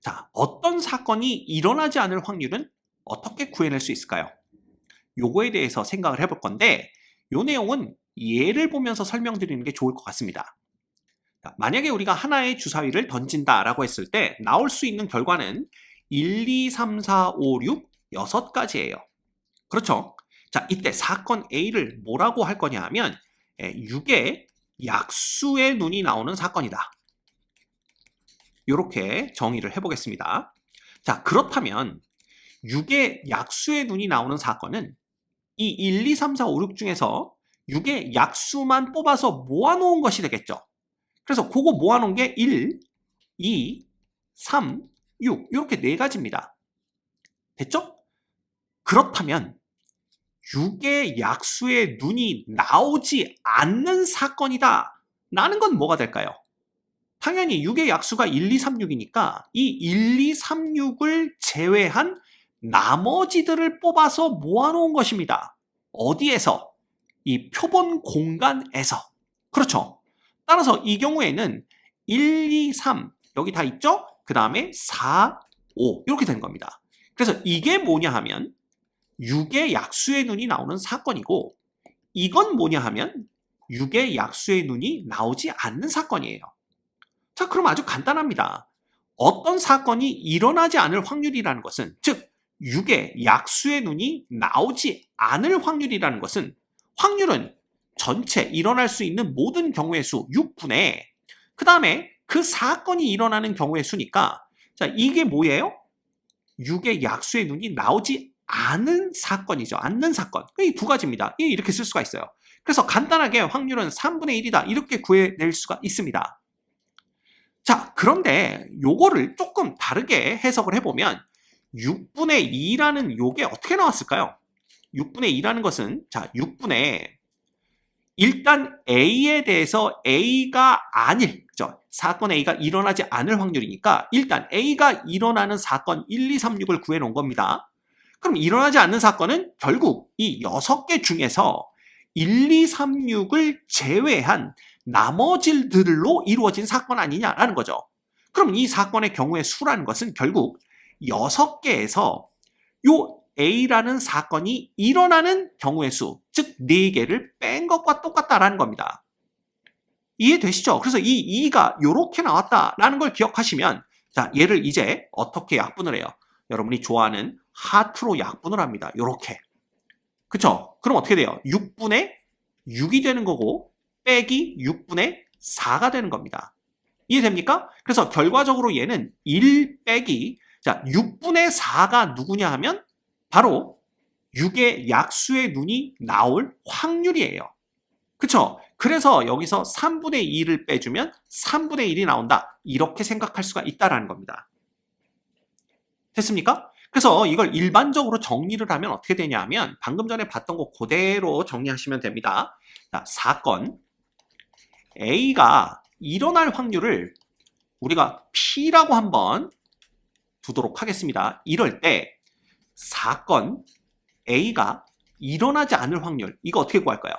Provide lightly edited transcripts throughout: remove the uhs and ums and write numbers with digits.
자, 어떤 사건이 일어나지 않을 확률은 어떻게 구해낼 수 있을까요? 요거에 대해서 생각을 해볼 건데 요 내용은 예를 보면서 설명드리는 게 좋을 것 같습니다. 자, 만약에 우리가 하나의 주사위를 던진다라고 했을 때 나올 수 있는 결과는 1, 2, 3, 4, 5, 6, 6가지예요. 그렇죠? 자, 이때 사건 A를 뭐라고 할 거냐 하면 6의 약수의 눈이 나오는 사건이다. 이렇게 정의를 해보겠습니다. 자, 그렇다면 6의 약수의 눈이 나오는 사건은 이 1, 2, 3, 4, 5, 6 중에서 6의 약수만 뽑아서 모아놓은 것이 되겠죠. 그래서 그거 모아놓은 게 1, 2, 3, 6 이렇게 네 가지입니다. 됐죠? 그렇다면 6의 약수의 눈이 나오지 않는 사건이다 라는 건 뭐가 될까요? 당연히 6의 약수가 1, 2, 3, 6이니까 이 1, 2, 3, 6을 제외한 나머지들을 뽑아서 모아놓은 것입니다. 어디에서? 이 표본 공간에서. 그렇죠. 따라서 이 경우에는 1, 2, 3 여기 다 있죠? 그 다음에 4, 5 이렇게 되는 겁니다. 그래서 이게 뭐냐 하면 6의 약수의 눈이 나오는 사건이고 이건 뭐냐 하면 6의 약수의 눈이 나오지 않는 사건이에요. 자, 그럼 아주 간단합니다. 어떤 사건이 일어나지 않을 확률이라는 것은, 즉 6의 약수의 눈이 나오지 않을 확률이라는 것은 확률은 전체 일어날 수 있는 모든 경우의 수 6분의 그 다음에 그 사건이 일어나는 경우의 수니까 자, 이게 뭐예요? 6의 약수의 눈이 나오지 않은 사건이죠. 않는 사건. 이 두 가지입니다. 이렇게 쓸 수가 있어요. 그래서 간단하게 확률은 3분의 1이다. 이렇게 구해낼 수가 있습니다. 자, 그런데 요거를 조금 다르게 해석을 해보면 6분의 2라는 요게 어떻게 나왔을까요? 6분의 2라는 것은 자, 6분의 일단 A에 대해서 A가 아닐, 그죠? 사건 A가 일어나지 않을 확률이니까 일단 A가 일어나는 사건 1, 2, 3, 6을 구해놓은 겁니다. 그럼 일어나지 않는 사건은 결국 이 6개 중에서 1, 2, 3, 6을 제외한 나머지들로 이루어진 사건 아니냐라는 거죠. 그럼 이 사건의 경우의 수라는 것은 결국 6개에서 요 A라는 사건이 일어나는 경우의 수, 즉 4개를 뺀 것과 똑같다라는 겁니다. 이해되시죠? 그래서 이 2가 이렇게 나왔다라는 걸 기억하시면 자, 얘를 이제 어떻게 약분을 해요? 여러분이 좋아하는 하트로 약분을 합니다. 이렇게. 그쵸? 그럼 어떻게 돼요? 6분의 6이 되는 거고 빼기 6분의 4가 되는 겁니다. 이해됩니까? 그래서 결과적으로 얘는 1 빼기 자 6분의 4가 누구냐 하면 바로 6의 약수의 눈이 나올 확률이에요. 그쵸? 그래서 여기서 3분의 2를 빼주면 3분의 1이 나온다. 이렇게 생각할 수가 있다는 겁니다. 됐습니까? 그래서 이걸 일반적으로 정리를 하면 어떻게 되냐 하면 방금 전에 봤던 거 그대로 정리하시면 됩니다. 자, 사건 A가 일어날 확률을 우리가 P라고 한번 두도록 하겠습니다. 이럴 때 사건 A가 일어나지 않을 확률 이거 어떻게 구할까요?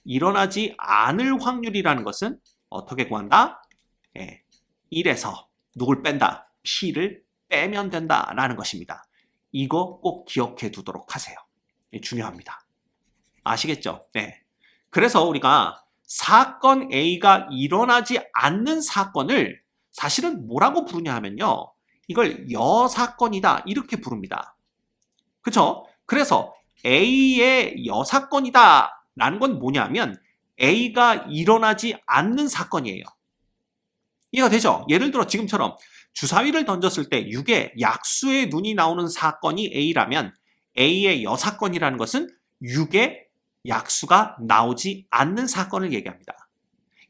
일어나지 않을 확률이라는 것은 어떻게 구한다? 1에서 누굴 뺀다? P를 빼면 된다라는 것입니다. 이거 꼭 기억해 두도록 하세요. 중요합니다. 아시겠죠? 네. 그래서 우리가 사건 A가 일어나지 않는 사건을 사실은 뭐라고 부르냐 하면요. 이걸 여사건이다 이렇게 부릅니다. 그쵸? 그래서 A의 여사건이다 라는 건 뭐냐면 A가 일어나지 않는 사건이에요. 이해가 되죠? 예를 들어 지금처럼 주사위를 던졌을 때 6의 약수의 눈이 나오는 사건이 A라면 A의 여사건이라는 것은 6의 약수가 나오지 않는 사건을 얘기합니다.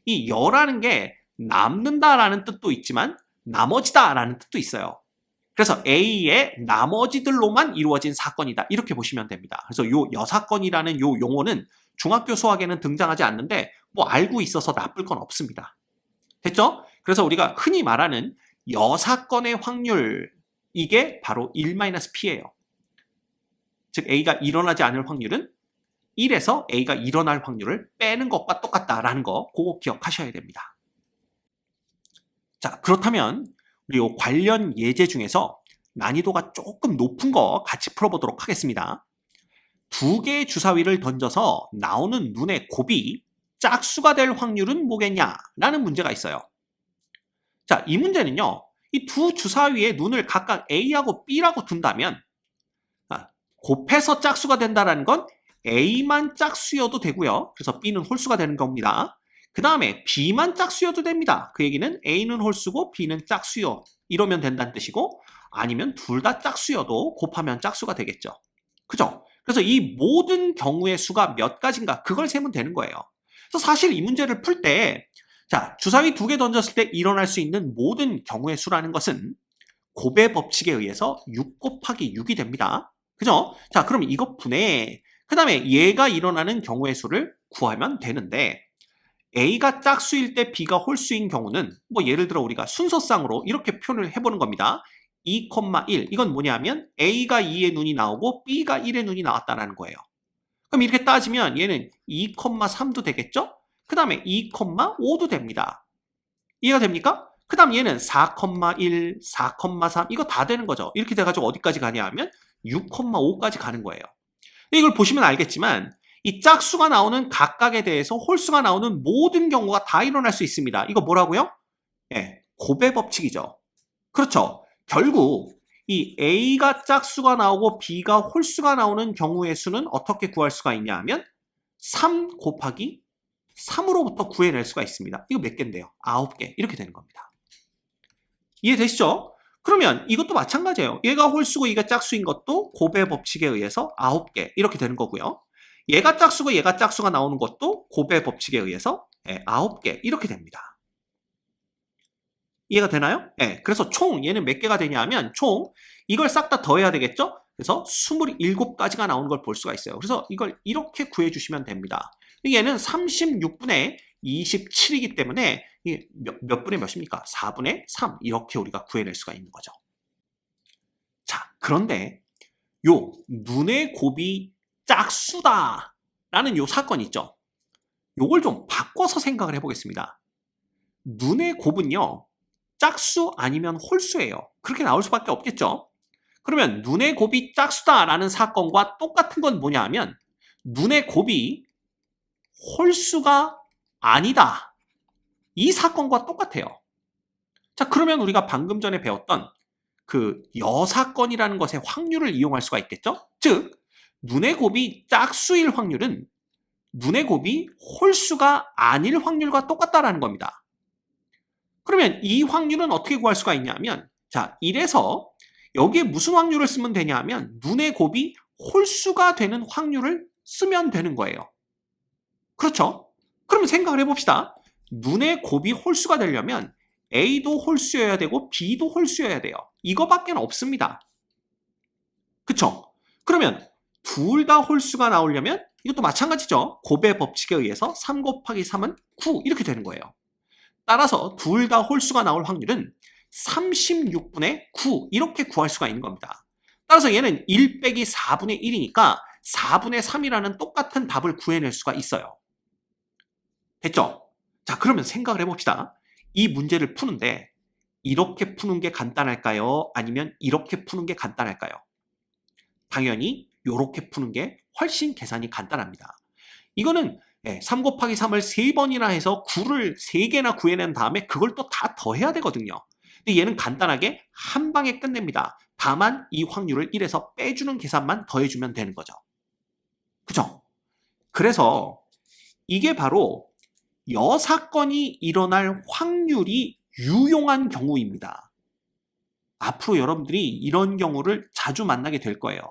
이 여라는 게 남는다라는 뜻도 있지만 나머지다라는 뜻도 있어요. 그래서 A의 나머지들로만 이루어진 사건이다. 이렇게 보시면 됩니다. 그래서 요 여사건이라는 요 용어는 중학교 수학에는 등장하지 않는데 뭐 알고 있어서 나쁠 건 없습니다. 됐죠? 그래서 우리가 흔히 말하는 여사건의 확률 이게 바로 1-P예요. 즉 A가 일어나지 않을 확률은 1에서 A가 일어날 확률을 빼는 것과 똑같다라는 거 그거 기억하셔야 됩니다. 자, 그렇다면 그리고 관련 예제 중에서 난이도가 조금 높은 거 같이 풀어보도록 하겠습니다. 두 개의 주사위를 던져서 나오는 눈의 곱이 짝수가 될 확률은 뭐겠냐? 라는 문제가 있어요. 자, 이 문제는요. 이 두 주사위에 눈을 각각 A하고 B라고 둔다면 곱해서 짝수가 된다는 건 A만 짝수여도 되고요. 그래서 B는 홀수가 되는 겁니다. 그 다음에 B만 짝수여도 됩니다. 그 얘기는 A는 홀수고 B는 짝수요. 이러면 된다는 뜻이고 아니면 둘 다 짝수여도 곱하면 짝수가 되겠죠. 그죠? 그래서 이 모든 경우의 수가 몇 가지인가 그걸 세면 되는 거예요. 그래서 사실 이 문제를 풀 때 자, 주사위 두 개 던졌을 때 일어날 수 있는 모든 경우의 수라는 것은 곱의 법칙에 의해서 6 곱하기 6이 됩니다. 그죠? 자, 그럼 이것 분해 그 다음에 얘가 일어나는 경우의 수를 구하면 되는데 A가 짝수일 때 B가 홀수인 경우는 뭐 예를 들어 우리가 순서상으로 이렇게 표현을 해보는 겁니다. 2, 1 이건 뭐냐면 A가 2의 눈이 나오고 B가 1의 눈이 나왔다는 거예요. 그럼 이렇게 따지면 얘는 2, 3도 되겠죠? 그 다음에 2, 5도 됩니다. 이해가 됩니까? 그 다음 얘는 4, 1, 4, 3 이거 다 되는 거죠. 이렇게 돼가지고 어디까지 가냐 하면 6, 5까지 가는 거예요. 이걸 보시면 알겠지만 이 짝수가 나오는 각각에 대해서 홀수가 나오는 모든 경우가 다 일어날 수 있습니다. 이거 뭐라고요? 예, 곱의 법칙이죠. 그렇죠. 결국 이 A가 짝수가 나오고 B가 홀수가 나오는 경우의 수는 어떻게 구할 수가 있냐 하면 3 곱하기 3으로부터 구해낼 수가 있습니다. 이거 몇 개인데요? 9개 이렇게 되는 겁니다. 이해되시죠? 그러면 이것도 마찬가지예요. 얘가 홀수고 얘가 짝수인 것도 곱의 법칙에 의해서 9개 이렇게 되는 거고요. 얘가 짝수고 얘가 짝수가 나오는 것도 곱의 법칙에 의해서 9개 이렇게 됩니다. 이해가 되나요? 네, 그래서 총 얘는 몇 개가 되냐 하면 총 이걸 싹 다 더해야 되겠죠? 그래서 27가지가 나오는 걸 볼 수가 있어요. 그래서 이걸 이렇게 구해주시면 됩니다. 얘는 36분의 27이기 때문에 몇 분의 몇입니까? 4분의 3 이렇게 우리가 구해낼 수가 있는 거죠. 자, 그런데 요 눈의 곱이 짝수다 라는 요 사건 있죠? 요걸 좀 바꿔서 생각을 해보겠습니다. 눈의 곱은요 짝수 아니면 홀수예요. 그렇게 나올 수밖에 없겠죠? 그러면 눈의 곱이 짝수다라는 사건과 똑같은 건 뭐냐 하면 눈의 곱이 홀수가 아니다. 이 사건과 똑같아요. 자, 그러면 우리가 방금 전에 배웠던 그 여사건이라는 것의 확률을 이용할 수가 있겠죠? 즉, 눈의 곱이 짝수일 확률은 눈의 곱이 홀수가 아닐 확률과 똑같다라는 겁니다. 그러면 이 확률은 어떻게 구할 수가 있냐면 자, 이래서 여기에 무슨 확률을 쓰면 되냐 하면 눈의 곱이 홀수가 되는 확률을 쓰면 되는 거예요. 그렇죠? 그러면 생각을 해봅시다. 눈의 곱이 홀수가 되려면 A도 홀수여야 되고 B도 홀수여야 돼요. 이거밖에 없습니다. 그쵸? 그러면 둘 다 홀수가 나오려면 이것도 마찬가지죠. 곱의 법칙에 의해서 3 곱하기 3은 9 이렇게 되는 거예요. 따라서 둘 다 홀수가 나올 확률은 36분의 9 이렇게 구할 수가 있는 겁니다. 따라서 얘는 1 빼기 4분의 1이니까 4분의 3이라는 똑같은 답을 구해낼 수가 있어요. 됐죠? 자, 그러면 생각을 해봅시다. 이 문제를 푸는데 이렇게 푸는 게 간단할까요? 아니면 이렇게 푸는 게 간단할까요? 당연히 이렇게 푸는 게 훨씬 계산이 간단합니다. 이거는 3 곱하기 3을 3번이나 해서 9를 3개나 구해낸 다음에 그걸 또 다 더해야 되거든요. 근데 얘는 간단하게 한 방에 끝냅니다. 다만 이 확률을 1에서 빼주는 계산만 더해주면 되는 거죠. 그죠? 그래서 이게 바로 여사건이 일어날 확률이 유용한 경우입니다. 앞으로 여러분들이 이런 경우를 자주 만나게 될 거예요.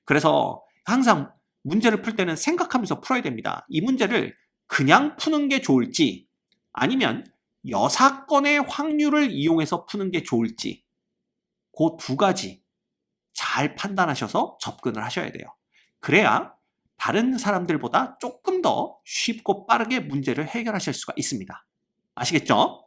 그래서 항상 문제를 풀 때는 생각하면서 풀어야 됩니다. 이 문제를 그냥 푸는 게 좋을지 아니면 여사건의 확률을 이용해서 푸는 게 좋을지 그 두 가지 잘 판단하셔서 접근을 하셔야 돼요. 그래야 다른 사람들보다 조금 더 쉽고 빠르게 문제를 해결하실 수가 있습니다. 아시겠죠?